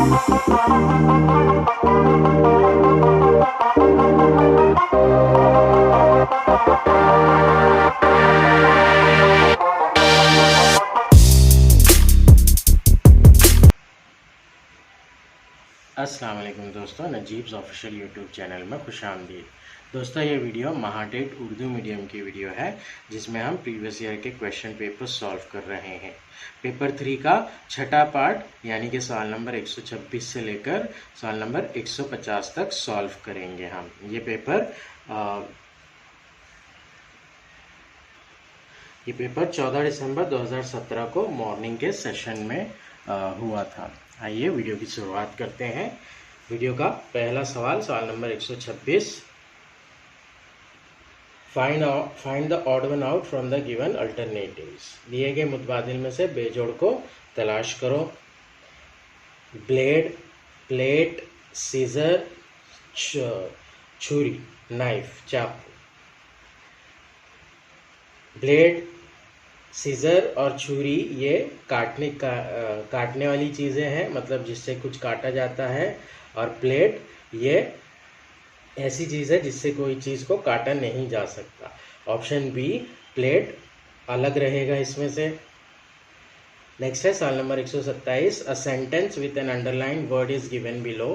अस्सलाम वालेकुम दोस्तों, नजीब्स ऑफिशियल यूट्यूब चैनल में खुशामदीद। दोस्तों, ये वीडियो महाटेट उर्दू मीडियम की वीडियो है जिसमें हम प्रीवियस ईयर के क्वेश्चन पेपर सॉल्व कर रहे हैं। पेपर 3 का छठा पार्ट यानी कि सवाल नंबर 126 से लेकर सवाल नंबर 150 तक सॉल्व करेंगे हम। ये पेपर 14 दिसंबर 2017 को मॉर्निंग के सेशन में हुआ था। आइए वीडियो की शुरुआत करते हैं। वीडियो का पहला सवाल, सवाल number 126, find the odd one out from the given alternatives. दिए गए मुतबादिल में से बेजोड़ को तलाश करो। ब्लेड, प्लेट, सीजर, छुरी, नाइफ, चाकू। ब्लेड, सीजर और छुरी ये काटने वाली चीज़ें हैं, मतलब जिससे कुछ काटा जाता है। और प्लेट ये ऐसी चीज़ है जिससे कोई चीज़ को काटा नहीं जा सकता। ऑप्शन बी प्लेट अलग रहेगा इसमें से। नेक्स्ट है सवाल number 127, a sentence with an underline word is given below,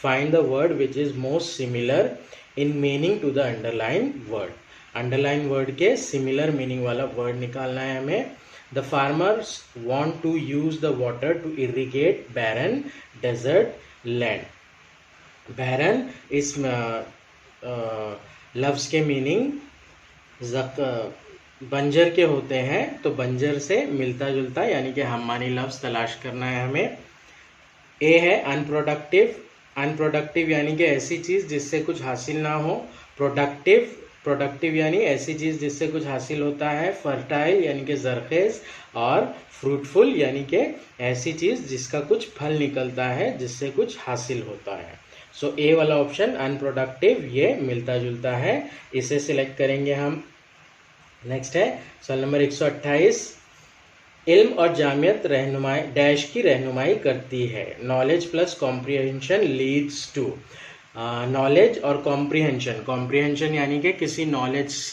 find the word which is most similar in meaning to the underline word. Underline word के सिमिलर मीनिंग वाला word निकालना है हमें। The farmers want to use the water to irrigate barren desert land. Barren इस लफ्ज के meaning बंजर के होते हैं, तो बंजर से मिलता जुलता यानी कि हमारी लफ्ज तलाश करना है हमें। ए है अनप्रोडक्टिव। अनप्रोडक्टिव यानी कि ऐसी चीज जिससे कुछ हासिल ना हो। प्रोडक्टिव यानी ऐसी चीज जिससे कुछ हासिल होता है। फर्टाइल यानी कि जरखेज। और फ्रूटफुल यानी कि ऐसी चीज जिसका कुछ फल निकलता है, जिससे कुछ हासिल होता है। सो ए वाला ऑप्शन अनप्रोडक्टिव ये मिलता जुलता है, इसे सिलेक्ट करेंगे हम। नेक्स्ट है सवाल नंबर 128, इल्म और जामियत रहनुमाई डैश की रहनुमाई करती है। Knowledge plus comprehension leads to. Knowledge और कॉम्प्रिहेंशन यानी कि किसी नॉलेज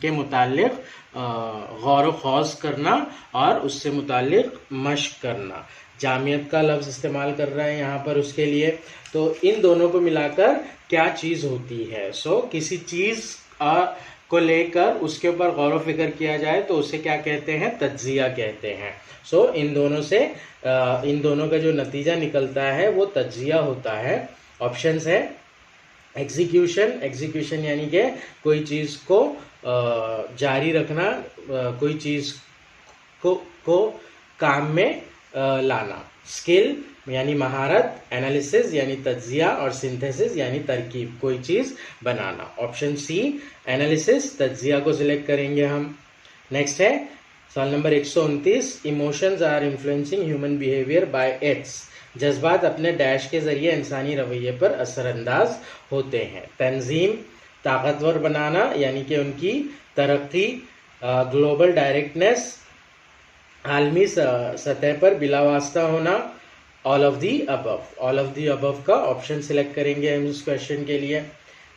के मुतालिक गौर व खौज करना और उससे मुतालिक मश्क करना। जामियत का लफ्ज़ इस्तेमाल कर रहे हैं यहाँ पर उसके लिए। तो इन दोनों को मिलाकर क्या चीज़ होती है? सो किसी चीज़ को लेकर उसके ऊपर गौर व फिक्र किया जाए तो उसे क्या कहते हैं? तज्जिया कहते हैं। सो इन दोनों का जो नतीजा निकलता है वो तज्जिया होता है। ऑप्शंस है एग्जीक्यूशन यानी कि कोई चीज़ को जारी रखना, कोई चीज़ को काम में लाना। स्किल यानी महारत, एनालिसिस यानी तज्जिया, और सिंथेसिस यानी तरकीब, कोई चीज़ बनाना। ऑप्शन सी एनालिसिस, तज्जिया को सिलेक्ट करेंगे हम। नेक्स्ट है सवाल नंबर 129, emotions are influencing human behaviour by its. जज्बात अपने डैश के जरिए इंसानी रवैये पर असरअंदाज होते हैं। तंजीम, ताकतवर बनाना यानी कि उनकी तरक्की। ग्लोबल डायरेक्टनेस, आलमी सतह पर बिलावास्ता होना। ऑल ऑफ दी अबव का ऑप्शन सिलेक्ट करेंगे हम इस क्वेश्चन के लिए।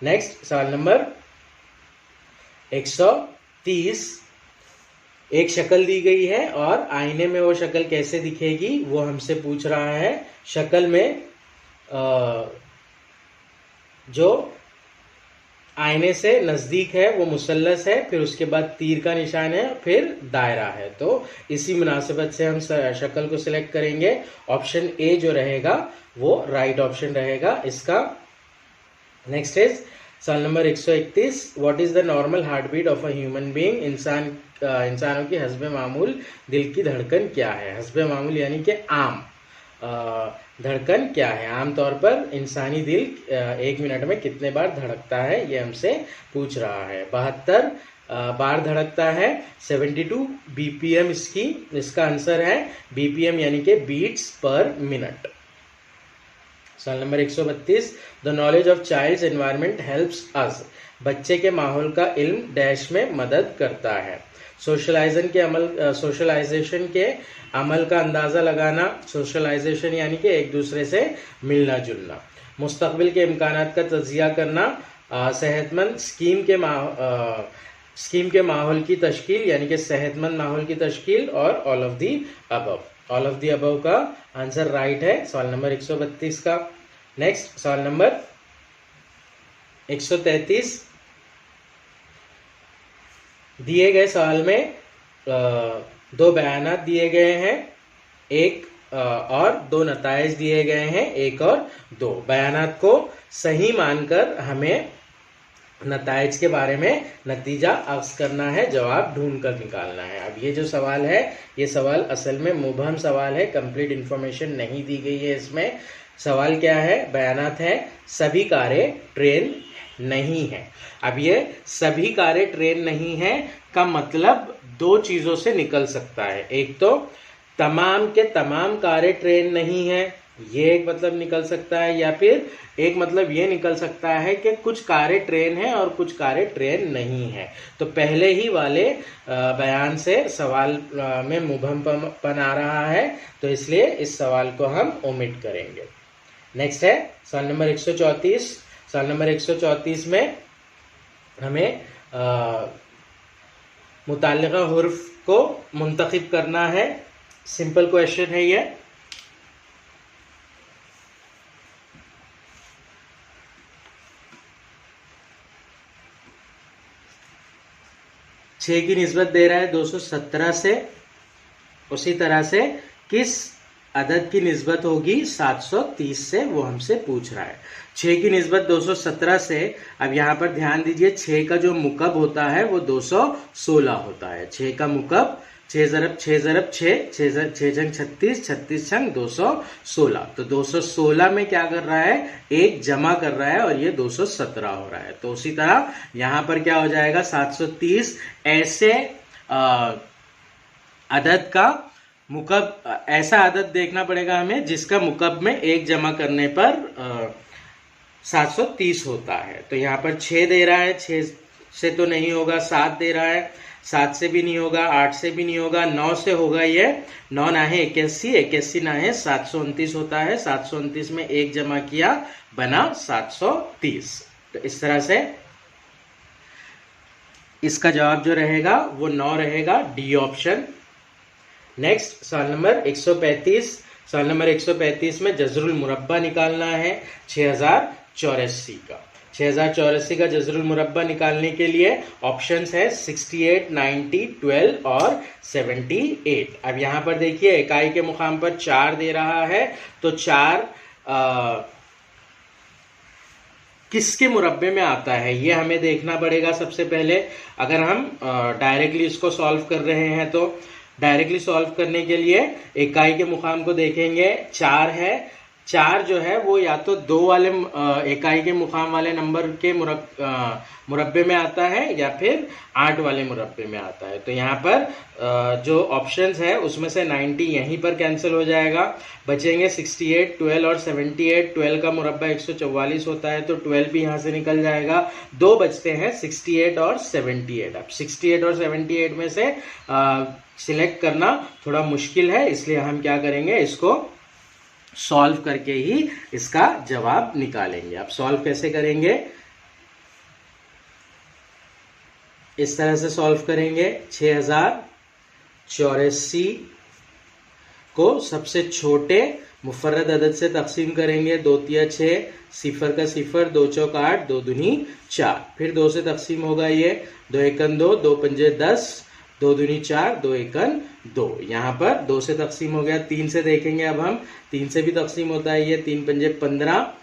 नेक्स्ट सवाल नंबर 130, एक शक्ल दी गई है और आईने में वो शक्ल कैसे दिखेगी वो हमसे पूछ रहा है। शक्ल में जो आईने से नज़दीक है वो मुसल्लस है, फिर उसके बाद तीर का निशान है, फिर दायरा है। तो इसी मुनासिबत से हम शक्ल को सिलेक्ट करेंगे। ऑप्शन ए जो रहेगा वो राइट ऑप्शन रहेगा इसका। नेक्स्ट इज सवाल नंबर 131, what is the normal heartbeat of a human being. इंसानों की हस्बे मामूल दिल की धड़कन क्या है? हस्बे मामूल यानी कि आम धड़कन क्या है? आमतौर पर इंसानी दिल 1 मिनट में कितने बार धड़कता है ये हमसे पूछ रहा है। 72 बार धड़कता है। 72 बीपीएम इसका आंसर है। बीपीएम यानी कि बीट्स पर मिनट। सवाल number 132, the knowledge of child's environment helps us, बच्चे के माहौल का इल्म डैश में मदद करता है। सोशलाइजेशन के अमल का अंदाज़ा लगाना, सोशलाइजेशन यानी कि एक दूसरे से मिलना जुलना। मुस्तकबिल के इम्कानात का तज्जिया करना, सेहतमंद स्कीम के माहौल की तश्कील यानी कि सेहतमंद माहौल की तश्कील, और all of the above. All of the above का आंसर राइट है सवाल नंबर 132 का। नेक्स्ट सवाल नंबर 133, दिए गए सवाल में दो बयानात दिए गए हैं, एक और दो नताइज दिए गए हैं, एक और दो। बयानात को सही मानकर हमें नताइज के बारे में नतीजा अक्स करना है, जवाब ढूंढ कर निकालना है। अब ये जो सवाल है, ये सवाल असल में मुबहम सवाल है, कंप्लीट इंफॉर्मेशन नहीं दी गई है इसमें। सवाल क्या है? बयानात है सभी कारें ट्रेन नहीं है। अब ये सभी कारें ट्रेन नहीं है का मतलब दो चीजों से निकल सकता है। एक तो तमाम के तमाम कारें ट्रेन नहीं है, ये एक मतलब निकल सकता है, या फिर एक मतलब ये निकल सकता है कि कुछ कारें ट्रेन हैं और कुछ कारें ट्रेन नहीं है। तो पहले ही वाले बयान से सवाल में मुबहमपन आ रहा है, तो इसलिए इस सवाल को हम ओमिट करेंगे। नेक्स्ट है सवाल नंबर 134। सवाल नंबर 134 में हमें मुताल्लिका हुर्फ को मुंतखब करना है। सिंपल क्वेश्चन है ये। छः की निस्बत दे रहा है 217 से, उसी तरह से किस अदद की निस्बत होगी 730 से, वो हमसे पूछ रहा है। 6 की निस्बत 217 से, अब यहाँ पर ध्यान दीजिए 6 का जो मुकब होता है वो 216 होता है। 6 का मुकब 6 ज़रब 6 ज़रब 6, 6 जंग 36, 36 जंग 216। तो 216 में क्या कर रहा है? एक जमा कर रहा है और ये 217 हो रहा है। तो उसी तरह यहाँ पर क्या हो जाएगा? 730 ऐसे अदद का मुकब, ऐसा अदद देखना पड़ेगा हमें जिसका मुकब में एक जमा करने पर 730 होता है। तो यहाँ पर 6 दे रहा है, 6 से तो नहीं होगा, 7 दे रहा है, 7 से भी नहीं होगा, 8 से भी नहीं होगा, 9 से होगा। ये 9 ना है 81, 81 ना है 729 होता है। 729 में एक जमा किया बना 730। तो इस तरह से इसका जवाब जो रहेगा वो 9 रहेगा, डी ऑप्शन। नेक्स्ट सवाल नंबर 135। सवाल नंबर 135 में जज़रुल मुरब्बा निकालना है 6084 का। 6084 का जज़रुल मुरब्बा निकालने के लिए ऑप्शंस है 68, 90, 12 और 78। अब यहाँ पर देखिए इकाई के मुकाम पर 4 दे रहा है, तो 4 किसके मुरब्बे में आता है ये हमें देखना पड़ेगा सबसे पहले। अगर हम डायरेक्टली इसको सॉल्व कर रहे हैं तो डायरेक्टली सॉल्व करने के लिए इकाई के मुकाम को देखेंगे। 4 है, 4 जो है वो या तो 2 वाले इकाई के मुकाम वाले नंबर के मुरब्बे में आता है या फिर 8 वाले मुरब्बे में आता है। तो यहाँ पर जो ऑप्शंस है उसमें से 90 यहीं पर कैंसिल हो जाएगा, बचेंगे 68, 12 और 78। 12 का मुरब्बा 144 होता है, तो 12 भी यहाँ से निकल जाएगा। 2 बचते हैं 68 और 78। अब 68 और 78 में से सिलेक्ट करना थोड़ा मुश्किल है, इसलिए हम क्या करेंगे, इसको सॉल्व करके ही इसका जवाब निकालेंगे। अब सॉल्व कैसे करेंगे? इस तरह से सॉल्व करेंगे। 6084 को सबसे छोटे मुफर्रद अदद से तकसीम करेंगे। 2 तिया 6, 0 का 0, 2 चौक 8, 2 दूनी 4। फिर 2 से तकसीम होगा ये, 2 एकन 2, 2 पंजे 10, 2 दूनी 4, 2 एकन 2। यहाँ पर 2 से तकसीम हो गया। 3 से देखेंगे अब हम, 3 से भी तकसीम होता है ये, 3 पंजे 15,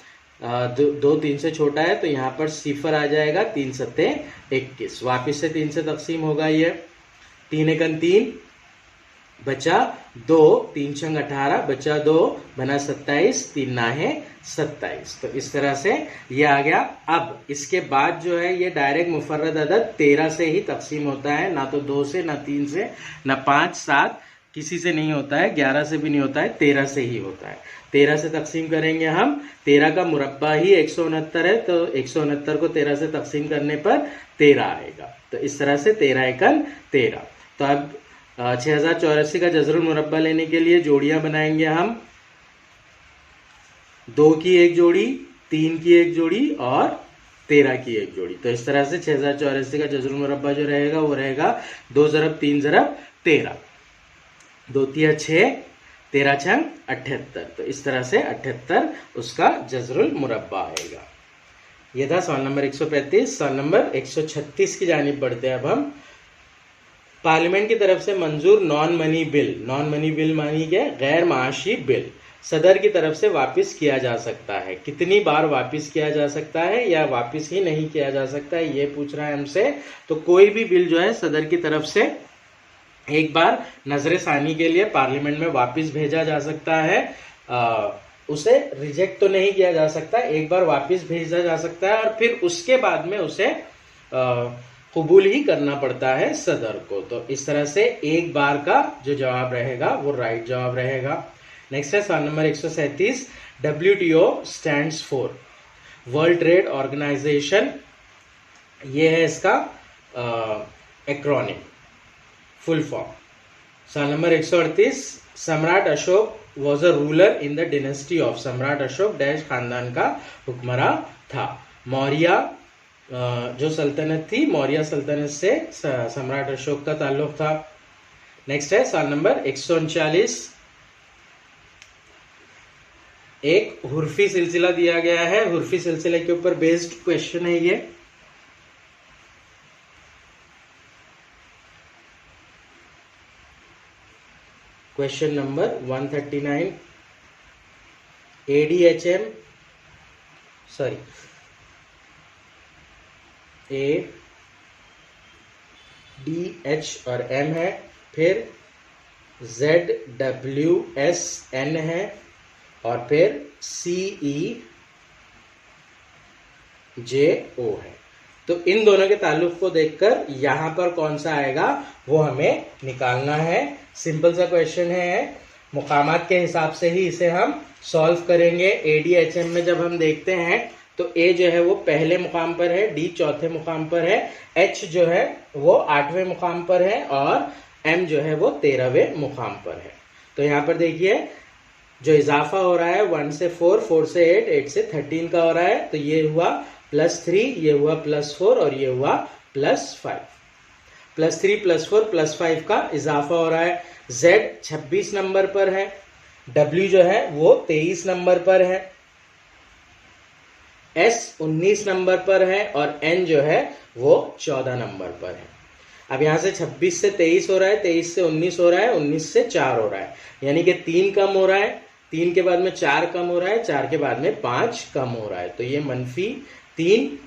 2 3 से छोटा है तो यहाँ पर 0 आ जाएगा, 3 सत्ते 21। वापिस से 3 से तकसीम होगा ये, 3 एकन 3, बचा 2, 3 छंग 18, बचा 2, बना 27, 3 ना है 27। तो इस तरह से ये आ गया। अब इसके बाद जो है ये डायरेक्ट मुफर्रद अदद 13 से ही तकसीम होता है, ना तो 2 से, ना 3 से, ना 5, 7, किसी से नहीं होता है, 11 से भी नहीं होता है, 13 से ही होता है। 13 से तकसीम करेंगे हम, 13 का मुरब्बा ही 169 है, तो 169 को 13 से तकसीम करने पर 13 आएगा। तो इस तरह से 13 एकन 13। तो अब 6084 का जज़रुल मुरब्बा लेने के लिए जोड़ियां बनाएंगे हम, 2 की एक जोड़ी, 3 की एक जोड़ी और 13 की एक जोड़ी। तो इस तरह से 6084 का जज़रुल मुरब्बा जो रहेगा वो रहेगा 2 ज़रब 3 ज़रब 13, 2 तिया 6, 13 छंग 78। तो इस तरह से 78 उसका जज़रुल मुरब्बा आएगा। ये था सवाल नंबर 135। सवाल नंबर 136 की जानिब बढ़ते हैं अब हम। पार्लियामेंट की तरफ से मंजूर non money bill, non money bill मानी क्या, गैर माशी बिल, सदर की तरफ से वापस किया जा सकता है। कितनी बार वापस किया जा सकता है या वापस ही नहीं किया जा सकता है, ये पूछ रहा है हमसे। तो कोई भी बिल जो है सदर की तरफ से एक बार नजर सानी के लिए पार्लियामेंट में वापस भेजा जा सकता है, उसे रिजेक्ट तो नहीं किया जा सकता, एक बार वापस भेजा जा सकता है और फिर उसके बाद में उसे कबूल ही करना पड़ता है सदर को। तो इस तरह से एक बार का जो जवाब रहेगा वो राइट जवाब रहेगा। नेक्स्ट है सवाल नंबर 137। WTO stands for, World Trade Organization, ये है इसका एक्रोनिम, फुल फॉर्म। सवाल नंबर 138। Samrat Ashoka was a ruler in the dynasty of, Samrat Ashoka dash खानदान का हुक्मरां था। मौर्य जो सल्तनत थी, मौर्य सल्तनत से सम्राट अशोक का ताल्लुक था। नेक्स्ट है सवाल नंबर 139। एक हुर्फी सिलसिला दिया गया है, हुर्फी सिलसिले के ऊपर बेस्ड क्वेश्चन है ये। Question number 139। ADHM, sorry ADH और M है, फिर ZWSN है और फिर CEJO है। तो इन दोनों के ताल्लुक को देखकर यहां पर कौन सा आएगा वो हमें निकालना है। सिंपल सा क्वेश्चन है, मुकामात के हिसाब से ही इसे हम सॉल्व करेंगे। ADHM में जब हम देखते हैं तो A जो है वो पहले मुकाम पर है, D चौथे मुकाम पर है, H जो है वो 8वें मुकाम पर है और M जो है वो 13वें मुकाम पर है। तो यहाँ पर देखिए जो इजाफा हो रहा है 1 से 4, 4 से 8, 8 से 13 का हो रहा है। तो ये हुआ +3, ये हुआ +4 और ये हुआ +5। +3 +4 +5 का इजाफा हो रहा है। Z 26 नंबर पर है, W जो है वो 23 नंबर पर है, S 19 नंबर पर है और N जो है वो 14 नंबर पर है। अब यहां से 26 से 23 हो रहा है, 23 से 19 हो रहा है, 19 से 4 हो रहा है, यानी कि 3 कम हो रहा है, 3 के बाद में 4 कम हो रहा है, 4 के बाद में 5 कम हो रहा है। तो ये -3,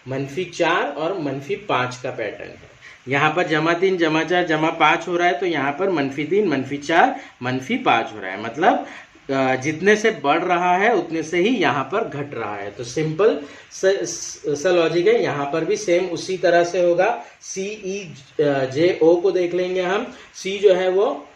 -4 और -5 का पैटर्न है। यहाँ पर +3 +4 +5 हो रहा है, तो यहाँ पर -3 -4 -5 हो रहा है। मतलब जितने से बढ़ रहा है उतने से ही यहाँ पर घट रहा है। तो सिंपल सा लॉजिक है, यहाँ पर भी सेम उसी तरह से होगा। CEJO को देख लेंगे हम। C जो है वो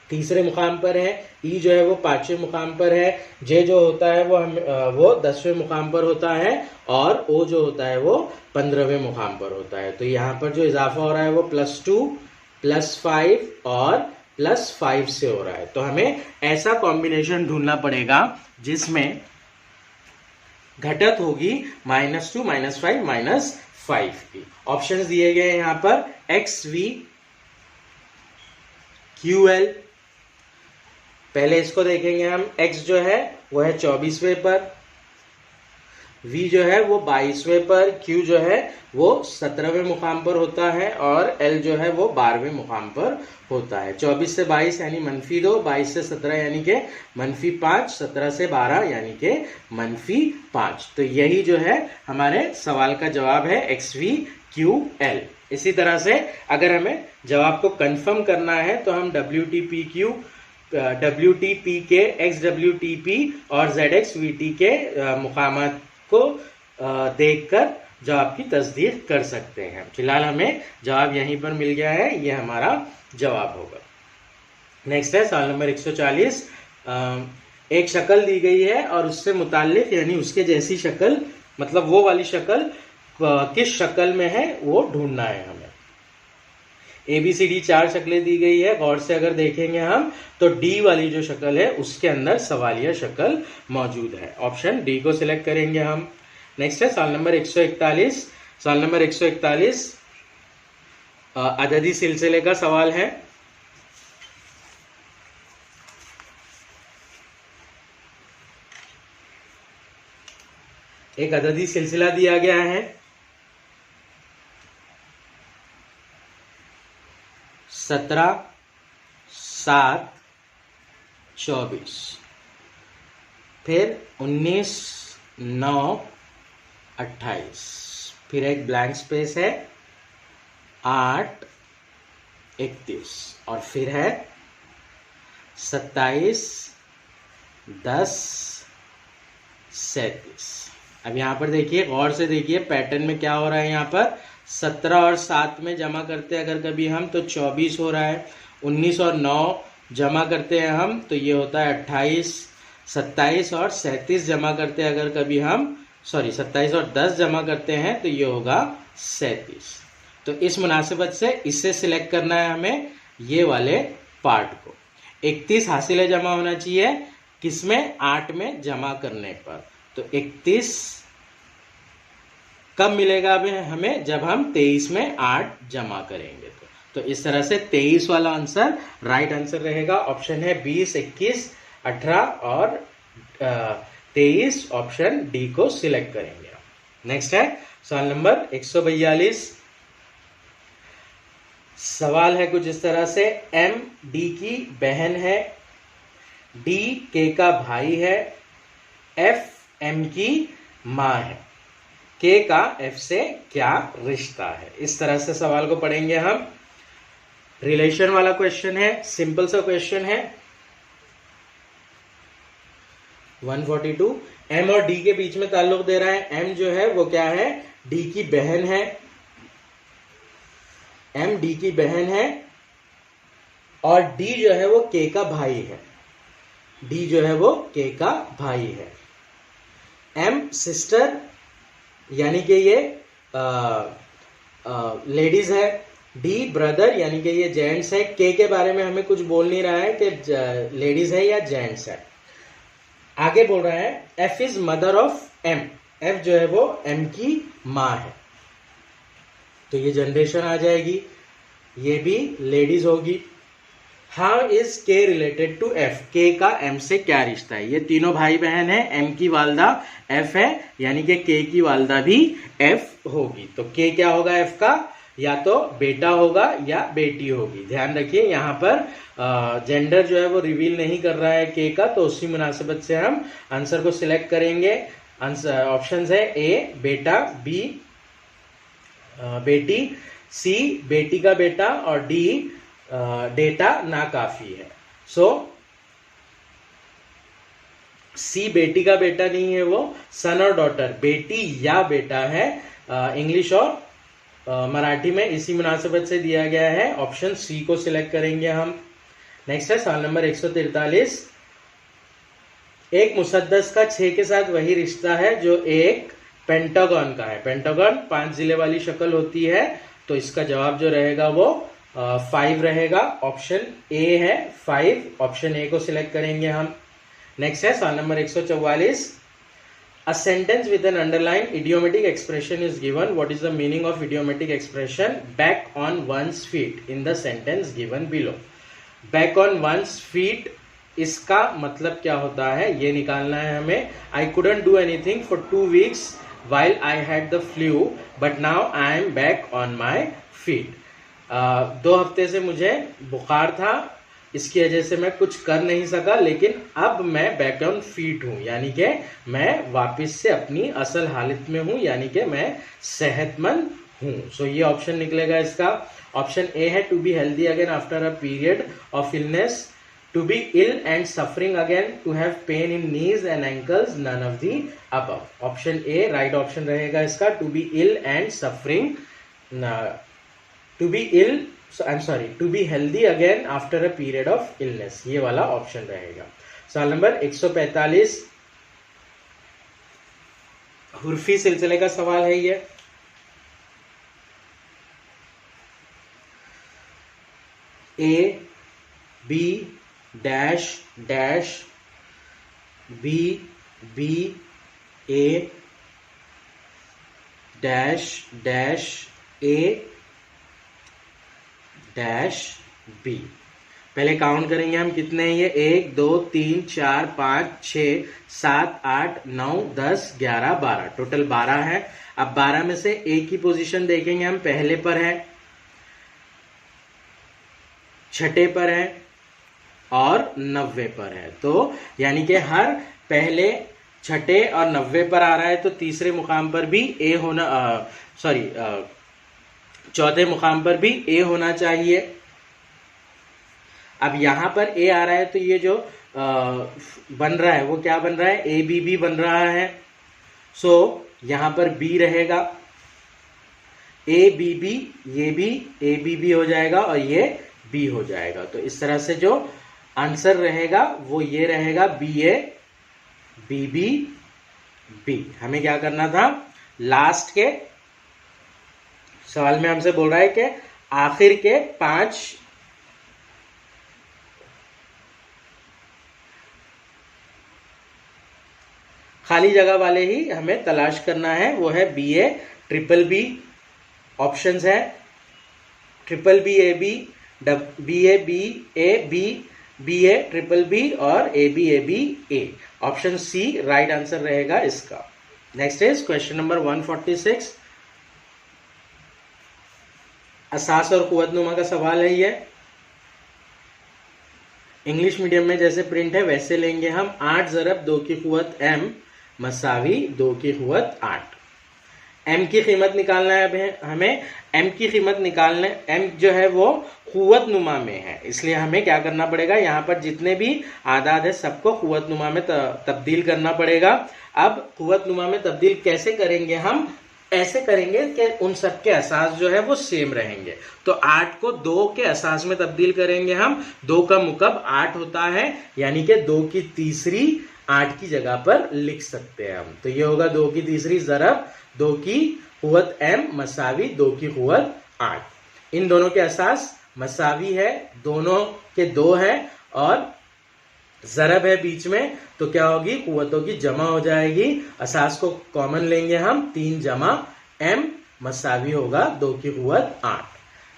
तीसरे मुकाम पर है, E जो है वो 5वें मुकाम पर है, J जो होता है वो 10वें मुकाम पर होता है और O जो होता है वो 15वें मुकाम पर होता है। तो यहाँ पर जो इजाफा हो रहा है वो +2 +5 और +5 से हो रहा है। तो हमें ऐसा कॉम्बिनेशन ढूंढना पड़ेगा जिसमें घटत होगी -2 -5 -5 की। ऑप्शंस दिए गए यहाँ पर XV QL। पहले इसको देखेंगे हम। X जो है वो है 24वें पर, V जो है वो 22वें पर, Q जो है वो 17वें मुकाम पर होता है और L जो है वो 12वें मुकाम पर होता है। 24 से 22 यानी -2, 22 से 17 यानी कि -5, 17 से 12 यानी कि -5। तो यही जो है हमारे सवाल का जवाब है XVQL। इसी तरह से अगर हमें जवाब को कंफर्म करना है तो हम WTPK, XWTP और ZXVT के मुकामात को देखकर जवाब की तस्दीक कर सकते हैं। फिलहाल हमें जवाब यहीं पर मिल गया है, ये हमारा जवाब होगा। नेक्स्ट है सवाल नंबर 140। एक शक्ल दी गई है और उससे मुताल्लिक यानी उसके जैसी शक्ल, मतलब वो वाली शक्ल किस शक्ल में है वो ढूंढना है हमें। ABCD 4 शक्लें दी गई है, गौर से अगर देखेंगे हम तो डी वाली जो शक्ल है उसके अंदर सवालिया शक्ल मौजूद है। ऑप्शन डी को सिलेक्ट करेंगे हम। नेक्स्ट है सवाल नंबर 141। सवाल नंबर 141 अददी सिलसिले का सवाल है। एक अददी सिलसिला दिया गया है, 17, 7, 24, फिर 19, 9, 28, फिर एक ब्लैंक स्पेस है 8, 31 और फिर है 27, 10, 37। अब यहाँ पर देखिए, गौर से देखिए पैटर्न में क्या हो रहा है। यहाँ पर 17 और 7 में जमा करते हैं अगर कभी हम तो 24 हो रहा है। 19 और 9 जमा करते हैं हम तो ये होता है 28। 27 और 37 जमा करते हैं अगर कभी हम, 27 और 10 जमा करते हैं तो ये होगा 37। तो इस मुनासिबत से इससे सिलेक्ट करना है हमें ये वाले पार्ट को। 31 हासिल जमा होना चाहिए किसमें, 8 में जमा करने पर। तो 31 कब मिलेगा हमें, जब हम 23 में 8 जमा करेंगे। तो इस तरह से 23 वाला आंसर राइट आंसर रहेगा। ऑप्शन है 20, 21, 18 और 23। ऑप्शन डी को सिलेक्ट करेंगे। नेक्स्ट है सवाल नंबर 142। सवाल है कुछ इस तरह से, एम डी की बहन है, डी के का भाई है, एफ एम की माँ है, के का एफ से क्या रिश्ता है। इस तरह से सवाल को पढ़ेंगे हम। रिलेशन वाला क्वेश्चन है, सिंपल सा क्वेश्चन है। 142 एम और डी के बीच में ताल्लुक दे रहा है। एम जो है वो क्या है, डी की बहन है। एम डी की बहन है और डी जो है वो के का भाई है। डी जो है वो के का भाई है। एम सिस्टर यानी कि ये लेडीज है। डी ब्रदर यानी कि ये जेंट्स है। के बारे में हमें कुछ बोल नहीं रहा है कि लेडीज है या जेंट्स है। आगे बोल रहा है F is mother of M. F जो है वो एम की माँ है। तो ये जनरेशन आ जाएगी, ये भी लेडीज होगी। हाउ इज के रिलेटेड टू एफ। के का एम से क्या रिश्ता है। ये तीनों भाई बहन है, एम की वालदा एफ है यानी कि के की वालदा भी एफ होगी। तो के क्या होगा एफ का, या तो बेटा होगा या बेटी होगी। ध्यान रखिए यहाँ पर जेंडर जो है वो रिवील नहीं कर रहा है के का, तो उसी मुनासिबत से हम आंसर को सिलेक्ट करेंगे। आंसर ऑप्शन है ए बेटा, बी बेटी, सी बेटी का बेटा और डी डेटा ना काफी है। सो सी बेटी का बेटा नहीं है, वो सन और डॉटर, बेटी या बेटा है। इंग्लिश और मराठी में इसी मुनासिबत से दिया गया है। ऑप्शन सी को सिलेक्ट करेंगे हम। नेक्स्ट है सवाल नंबर 143। एक मुसद्दस का 6 के साथ वही रिश्ता है जो एक पेंटागन का है। पेंटागन 5 जिले वाली शक्ल होती है, तो इसका जवाब जो रहेगा वो 5 रहेगा। ऑप्शन ए है 5। ऑप्शन ए को सिलेक्ट करेंगे हम। नेक्स्ट है सवाल number 144। A sentence with an underlined idiomatic expression is given. What is the meaning of idiomatic expression back on one's feet in the sentence given below? Back on one's feet इसका मतलब क्या होता है ये निकालना है हमें। I couldn't do anything for 2 weeks while I had the flu, but now I am back on my feet. 2 हफ्ते से मुझे बुखार था, इसकी वजह से मैं कुछ कर नहीं सका, लेकिन अब मैं बैक ऑन फीट हूँ, यानी कि मैं वापस से अपनी असल हालत में हूँ, यानी कि मैं सेहतमंद हूँ। सो ये ऑप्शन निकलेगा इसका। ऑप्शन ए है to be healthy again after a period of illness, to be ill and suffering again, to have pain in knees and ankles, none of the above. Option A right option रहेगा इसका। To be ill and suffering, to be ill I am sorry, to be healthy again after a period of illness, ये वाला option रहेगा। सवाल number 145 हुर्फी सिलसिले का सवाल है ये। A B dash dash B B A dash dash A dash B. पहले काउंट करेंगे हम कितने हैं ये, 1 2 3 4 5 6 7 8 9 10 11 12, टोटल 12 है। अब 12 में से ए की पोजीशन देखेंगे हम, पहले पर है, छठे पर है और 90 पर है। तो यानी कि हर पहले, छठे और 90 पर आ रहा है, तो तीसरे मुकाम पर भी ए होना, सॉरी चौथे मुकाम पर भी ए होना चाहिए। अब यहां पर ए आ रहा है तो ये जो बन रहा है वो क्या बन रहा है, ए बी बी बन रहा है। सो यहां पर बी रहेगा, ए बी बी, ये भी ए बी बी हो जाएगा और ये बी हो जाएगा। तो इस तरह से जो आंसर रहेगा वो ये रहेगा, B A B B B. हमें क्या करना था, लास्ट के सवाल में हमसे बोल रहा है कि आखिर के 5 खाली जगह वाले ही हमें तलाश करना है, वो है B A triple B. Options है triple B A B, B A B A B, B A triple B और A B A. Option C right answer रहेगा इसका। नेक्स्ट इज क्वेश्चन नंबर 146, असास और कुव्वतनुमा का सवाल है ये। इंग्लिश मीडियम में जैसे प्रिंट है वैसे लेंगे हम। 8 ज़रब 2 की कुव्वत m मसावी 2 की कुव्वत 8। m की कीमत निकालना है हमें। m की कीमत निकालने, m जो है वो कुव्वत नुमा में है, इसलिए हमें क्या करना पड़ेगा, यहाँ पर जितने भी आदाद है सबको कुव्वत नुमा में तब्दील करना पड़ेगा। अब कुव्वत नुमा में तब्दील कैसे करेंगे हम, ऐसे करेंगे कि उन सब के असास जो है वो सेम रहेंगे। तो 8 को 2 के असास में तब्दील करेंगे हम। 2 का मुकब 8 होता है, यानी कि 2 की तीसरी 8 की जगह पर लिख सकते हैं हम। तो ये होगा 2 की तीसरी ज़रब 2 की कुव्वत m मसावी 2 की कुव्वत 8। इन दोनों के असास मसावी है, दोनों के 2 है और ज़रब है बीच में, तो क्या होगी, कुव्वतों की जमा हो जाएगी। असास को कॉमन लेंगे हम, 3 जमा m मसावी होगा 2 की कुव्वत 8।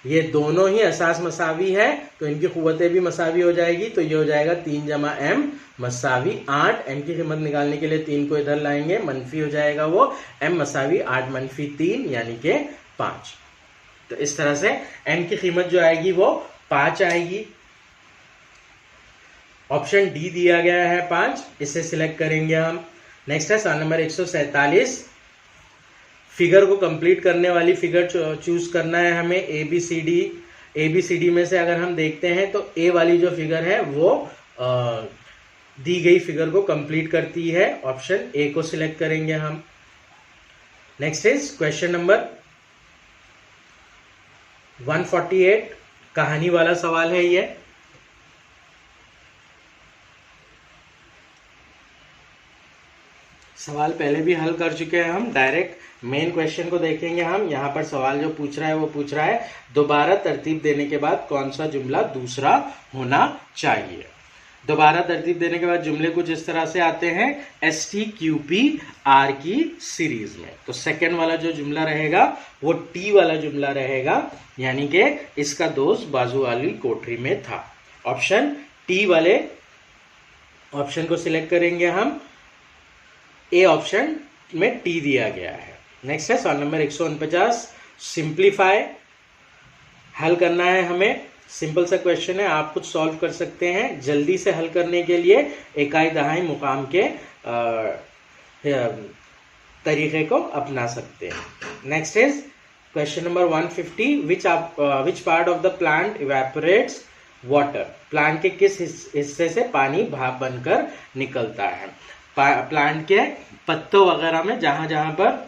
ये दोनों ही असास मसावी है तो इनकी कुव्वतें भी मसावी हो जाएगी। तो ये हो जाएगा 3 जमा m मसावी 8। m की कीमत निकालने के लिए 3 को इधर लाएंगे, मनफी हो जाएगा वो, m मसावी 8 मनफी 3 यानी कि 5। तो इस तरह से m की कीमत जो आएगी वो 5 आएगी। ऑप्शन डी दिया गया है 5, इसे सिलेक्ट करेंगे हम। नेक्स्ट है सवाल नंबर 147, फिगर को कंप्लीट करने वाली फिगर चूज करना है हमें। ए बी सी डी में से अगर हम देखते हैं तो ए वाली जो फिगर है वो दी गई फिगर को कंप्लीट करती है। ऑप्शन ए को सिलेक्ट करेंगे हम। नेक्स्ट इज क्वेश्चन नंबर 148, कहानी वाला सवाल है ये। सवाल पहले भी हल कर चुके हैं हम, डायरेक्ट मेन क्वेश्चन को देखेंगे हम। यहाँ पर सवाल जो पूछ रहा है वो पूछ रहा है दोबारा तरतीब देने के बाद कौन सा जुमला दूसरा होना चाहिए। दोबारा तरतीब देने के बाद जुमले कुछ इस तरह से आते हैं STQPR की सीरीज में। तो सेकंड वाला जो जुमला रहेगा वो T वाला जुमला रहेगा, यानी कि इसका दोस्त बाजू वाली कोठरी में था। ऑप्शन T वाले ऑप्शन को सिलेक्ट करेंगे हम। ए ऑप्शन में T दिया गया है। नेक्स्ट है सवाल नंबर 149, सिंप्लीफाई हल करना है हमें। सिंपल सा क्वेश्चन है, आप खुद सॉल्व कर सकते हैं। जल्दी से हल करने के लिए इकाई दहाई मुकाम के तरीके को अपना सकते हैं। Next is question number 150, which part of the plant evaporates water. Plant के किस हिस्से से पानी भाप बनकर निकलता है। प्लांट के पत्तों वगैरह में जहां जहां पर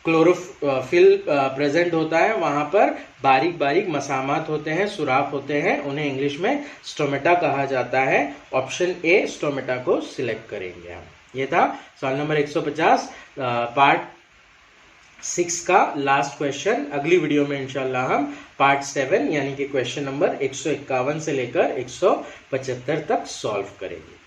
क्लोरोफिल प्रेजेंट होता है, वहां पर बारीक बारीक मसामात होते हैं, सुराख होते हैं, उन्हें इंग्लिश में स्टोमेटा कहा जाता है। ऑप्शन ए स्टोमेटा को सिलेक्ट करेंगे हम। ये था सवाल नंबर 150 पार्ट 6 का लास्ट क्वेश्चन। अगली वीडियो में इंशाल्लाह हम पार्ट 7 यानी कि क्वेश्चन नंबर 151 से लेकर 175 तक सॉल्व करेंगे।